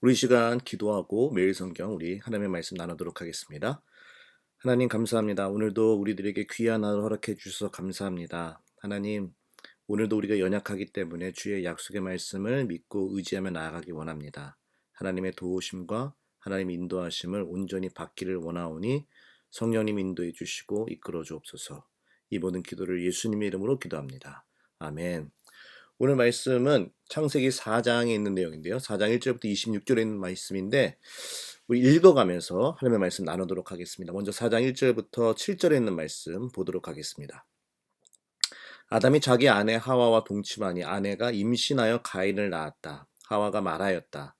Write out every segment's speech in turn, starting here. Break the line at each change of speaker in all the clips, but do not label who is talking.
우리 이 시간 기도하고 매일 성경 우리 하나님의 말씀 나누도록 하겠습니다. 하나님 감사합니다. 오늘도 우리들에게 귀한 하루 허락해 주셔서 감사합니다. 하나님, 오늘도 우리가 연약하기 때문에 주의 약속의 말씀을 믿고 의지하며 나아가기 원합니다. 하나님의 도우심과 하나님의 인도하심을 온전히 받기를 원하오니 성령님 인도해 주시고 이끌어 주옵소서. 이 모든 기도를 예수님의 이름으로 기도합니다. 아멘. 오늘 말씀은 창세기 4장에 있는 내용인데요. 4장 1절부터 26절에 있는 말씀인데 우리 읽어가면서 하나님의 말씀 나누도록 하겠습니다. 먼저 4장 1절부터 7절에 있는 말씀 보도록 하겠습니다. 아담이 자기 아내 하와와 동침하니 아내가 임신하여 가인을 낳았다. 하와가 말하였다.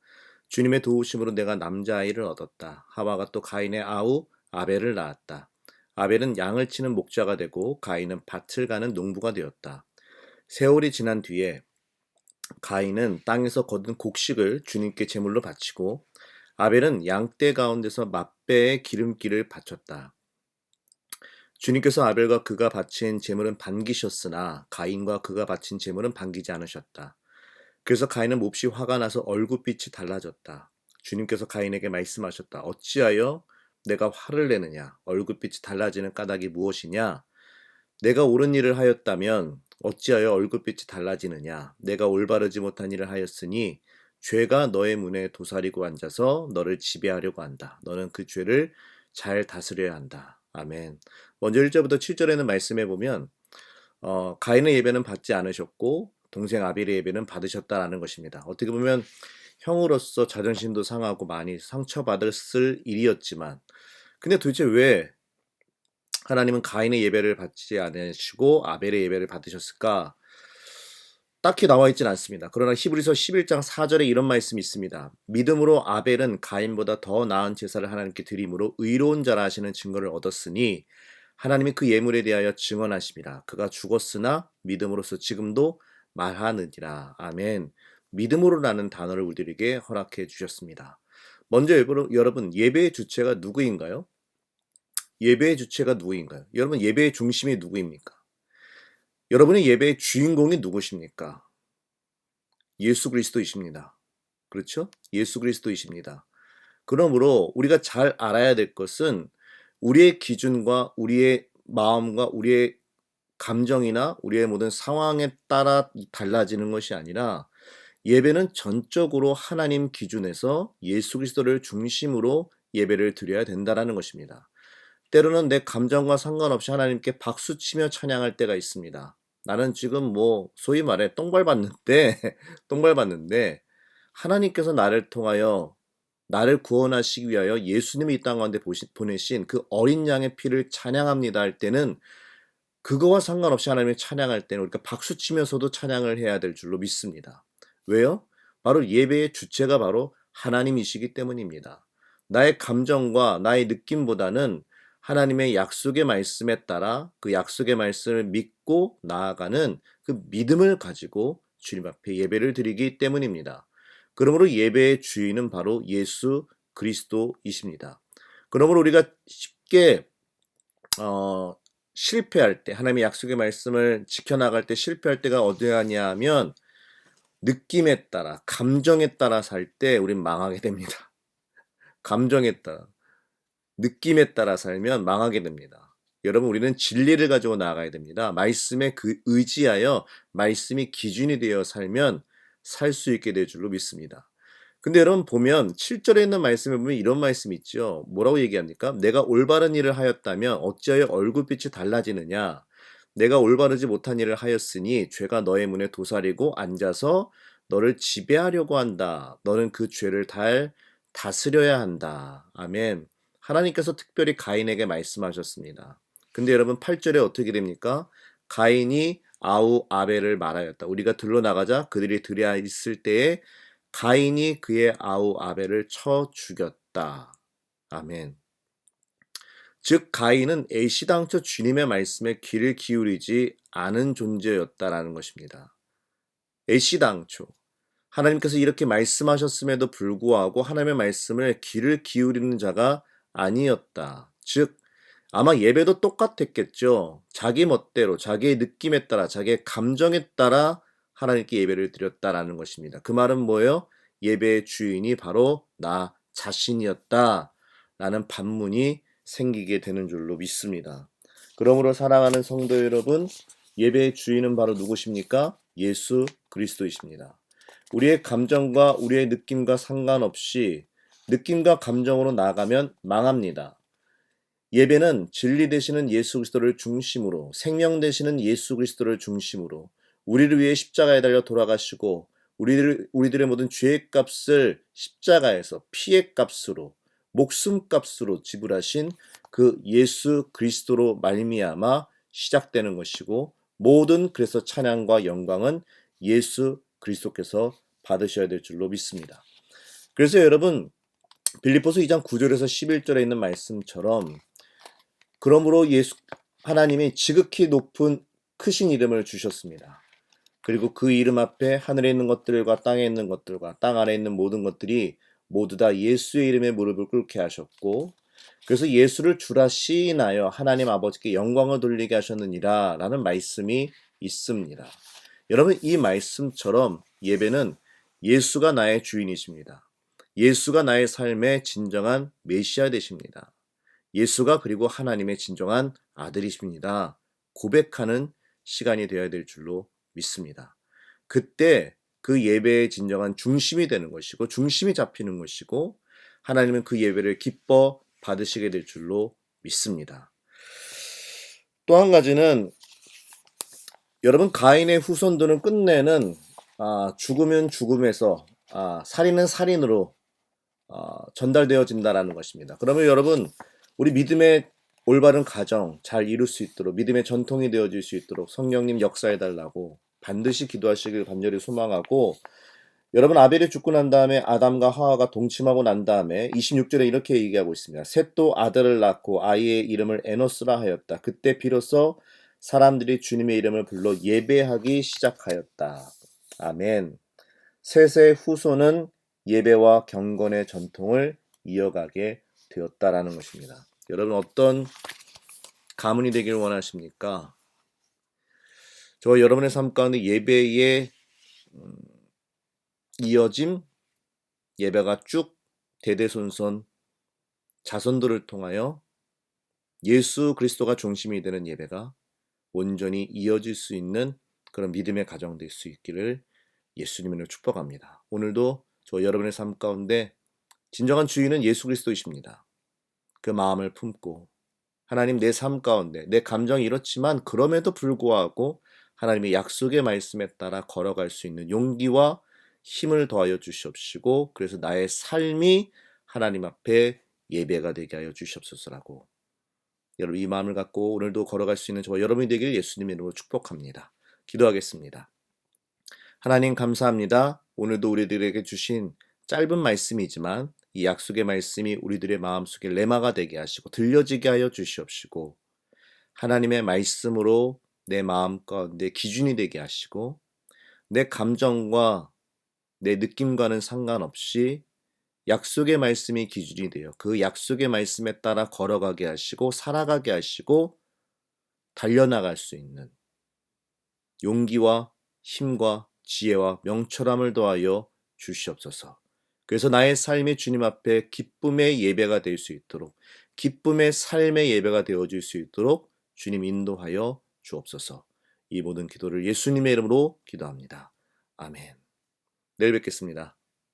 주님의 도우심으로 내가 남자아이를 얻었다. 하와가 또 가인의 아우 아벨을 낳았다. 아벨은 양을 치는 목자가 되고 가인은 밭을 가는 농부가 되었다. 세월이 지난 뒤에 가인은 땅에서 거둔 곡식을 주님께 제물로 바치고 아벨은 양떼 가운데서 맛배의 기름기를 바쳤다. 주님께서 아벨과 그가 바친 제물은 반기셨으나 가인과 그가 바친 제물은 반기지 않으셨다. 그래서 가인은 몹시 화가 나서 얼굴빛이 달라졌다. 주님께서 가인에게 말씀하셨다. 어찌하여 내가 화를 내느냐? 얼굴빛이 달라지는 까닭이 무엇이냐? 내가 옳은 일을 하였다면 어찌하여 얼굴빛이 달라지느냐? 내가 올바르지 못한 일을 하였으니 죄가 너의 문에 도사리고 앉아서 너를 지배하려고 한다. 너는 그 죄를 잘 다스려야 한다. 아멘. 먼저 1절부터 7절에는 말씀해 보면 가인의 예배는 받지 않으셨고 동생 아벨의 예배는 받으셨다라는 것입니다. 어떻게 보면 형으로서 자존심도 상하고 많이 상처받았을 일이었지만 근데 도대체 왜 하나님은 가인의 예배를 받지 않으시고 아벨의 예배를 받으셨을까? 딱히 나와 있진 않습니다. 그러나 히브리서 11장 4절에 이런 말씀이 있습니다. 믿음으로 아벨은 가인보다 더 나은 제사를 하나님께 드림으로 의로운 자라 하시는 증거를 얻었으니 하나님이 그 예물에 대하여 증언하심이라. 그가 죽었으나 믿음으로서 지금도 말하느니라. 아멘. 믿음으로라는 단어를 우리들에게 허락해 주셨습니다. 먼저 여러분 예배의 주체가 누구인가요? 예배의 주체가 누구인가요? 여러분 예배의 중심이 누구입니까? 여러분의 예배의 주인공이 누구십니까? 예수 그리스도이십니다. 그렇죠? 예수 그리스도이십니다. 그러므로 우리가 잘 알아야 될 것은 우리의 기준과 우리의 마음과 우리의 감정이나 우리의 모든 상황에 따라 달라지는 것이 아니라 예배는 전적으로 하나님 기준에서 예수 그리스도를 중심으로 예배를 드려야 된다는 것입니다. 때로는 내 감정과 상관없이 하나님께 박수치며 찬양할 때가 있습니다. 나는 지금 소위 말해 똥밟았는데 하나님께서 나를 통하여 나를 구원하시기 위하여 예수님이 이 땅 가운데 보내신 그 어린 양의 피를 찬양합니다 할 때는 그거와 상관없이 하나님을 찬양할 때는 우리가 박수치면서도 찬양을 해야 될 줄로 믿습니다. 왜요? 바로 예배의 주체가 바로 하나님이시기 때문입니다. 나의 감정과 나의 느낌보다는 하나님의 약속의 말씀에 따라 그 약속의 말씀을 믿고 나아가는 그 믿음을 가지고 주님 앞에 예배를 드리기 때문입니다. 그러므로 예배의 주인은 바로 예수 그리스도이십니다. 그러므로 우리가 쉽게 실패할 때 하나님의 약속의 말씀을 지켜나갈 때 실패할 때가 어디냐 하면 느낌에 따라 감정에 따라 살 때 우린 망하게 됩니다. 감정에 따라 느낌에 따라 살면 망하게 됩니다. 여러분 우리는 진리를 가지고 나아가야 됩니다. 말씀에 의지하여 말씀이 기준이 되어 살면 살 수 있게 될 줄로 믿습니다. 근데 여러분 보면 7절에 있는 말씀에 보면 이런 말씀이 있죠. 뭐라고 얘기합니까? 내가 올바른 일을 하였다면 어찌하여 얼굴빛이 달라지느냐? 내가 올바르지 못한 일을 하였으니 죄가 너의 문에 도사리고 앉아서 너를 지배하려고 한다. 너는 그 죄를 다스려야 한다. 아멘. 하나님께서 특별히 가인에게 말씀하셨습니다. 근데 여러분 8절에 어떻게 됩니까? 가인이 아우 아벨을 말하였다. 우리가 들러나가자 그들이 들여 있을 때에 가인이 그의 아우 아벨을 쳐 죽였다. 아멘. 즉 가인은 애시당초 주님의 말씀에 귀를 기울이지 않은 존재였다라는 것입니다. 애시당초 하나님께서 이렇게 말씀하셨음에도 불구하고 하나님의 말씀을 귀를 기울이는 자가 아니었다. 즉 아마 예배도 똑같았겠죠. 자기 멋대로 자기의 느낌에 따라 자기의 감정에 따라 하나님께 예배를 드렸다라는 것입니다. 그 말은 뭐예요? 예배의 주인이 바로 나 자신이었다라는 반문이 생기게 되는 줄로 믿습니다. 그러므로 사랑하는 성도 여러분, 예배의 주인은 바로 누구십니까? 예수 그리스도이십니다. 우리의 감정과 우리의 느낌과 상관없이 느낌과 감정으로 나아가면 망합니다. 예배는 진리 되시는 예수 그리스도를 중심으로, 생명 되시는 예수 그리스도를 중심으로 우리를 위해 십자가에 달려 돌아가시고 우리들의 모든 죄의 값을 십자가에서 피의 값으로, 목숨 값으로 지불하신 그 예수 그리스도로 말미암아 시작되는 것이고, 모든 그래서 찬양과 영광은 예수 그리스도께서 받으셔야 될 줄로 믿습니다. 그래서 여러분, 빌립보서 2장 9절에서 11절에 있는 말씀처럼, 그러므로 하나님이 지극히 높은 크신 이름을 주셨습니다. 그리고 그 이름 앞에 하늘에 있는 것들과 땅에 있는 것들과 땅 아래에 있는 모든 것들이 모두 다 예수의 이름에 무릎을 꿇게 하셨고, 그래서 예수를 주라 시인하여 하나님 아버지께 영광을 돌리게 하셨느니라 라는 말씀이 있습니다. 여러분, 이 말씀처럼 예배는 예수가 나의 주인이십니다. 예수가 나의 삶의 진정한 메시아 되십니다. 예수가 그리고 하나님의 진정한 아들이십니다. 고백하는 시간이 되어야 될 줄로 믿습니다. 그때 그 예배의 진정한 중심이 되는 것이고, 중심이 잡히는 것이고, 하나님은 그 예배를 기뻐 받으시게 될 줄로 믿습니다. 또 한 가지는, 여러분, 가인의 후손들은 끝내는 죽으면 죽음에서 살인은 살인으로 전달되어진다라는 것입니다. 그러면 여러분, 우리 믿음의 올바른 가정 잘 이룰 수 있도록, 믿음의 전통이 되어질 수 있도록 성령님 역사해달라고 반드시 기도하시길 간절히 소망하고, 여러분, 아벨이 죽고 난 다음에 아담과 하와가 동침하고 난 다음에 26절에 이렇게 얘기하고 있습니다. 셋도 아들을 낳고 아이의 이름을 에노스라 하였다. 그때 비로소 사람들이 주님의 이름을 불러 예배하기 시작하였다. 아멘. 셋의 후손은 예배와 경건의 전통을 이어가게 되었다라는 것입니다. 여러분, 어떤 가문이 되길 원하십니까? 저와 여러분의 삶 가운데 예배의 이어짐, 예배가 쭉 대대손손 자손들을 통하여 예수 그리스도가 중심이 되는 예배가 온전히 이어질 수 있는 그런 믿음의 가정 될 수 있기를 예수님으로 축복합니다. 오늘도 저 여러분의 삶 가운데 진정한 주인은 예수 그리스도이십니다. 그 마음을 품고, 하나님, 내 삶 가운데 내 감정이 이렇지만 그럼에도 불구하고 하나님의 약속의 말씀에 따라 걸어갈 수 있는 용기와 힘을 더하여 주시옵시고, 그래서 나의 삶이 하나님 앞에 예배가 되게 하여 주시옵소서라고, 여러분, 이 마음을 갖고 오늘도 걸어갈 수 있는 저와 여러분이 되길 예수님의 이름으로 축복합니다. 기도하겠습니다. 하나님, 감사합니다. 오늘도 우리들에게 주신 짧은 말씀이지만 이 약속의 말씀이 우리들의 마음속에 레마가 되게 하시고 들려지게 하여 주시옵시고, 하나님의 말씀으로 내 마음과 내 기준이 되게 하시고, 내 감정과 내 느낌과는 상관없이 약속의 말씀이 기준이 되어 그 약속의 말씀에 따라 걸어가게 하시고 살아가게 하시고 달려나갈 수 있는 용기와 힘과 지혜와 명철함을 더하여 주시옵소서. 그래서 나의 삶이 주님 앞에 기쁨의 예배가 될 수 있도록, 기쁨의 삶의 예배가 되어질 수 있도록 주님 인도하여 주옵소서. 이 모든 기도를 예수님의 이름으로 기도합니다. 아멘. 내일 뵙겠습니다.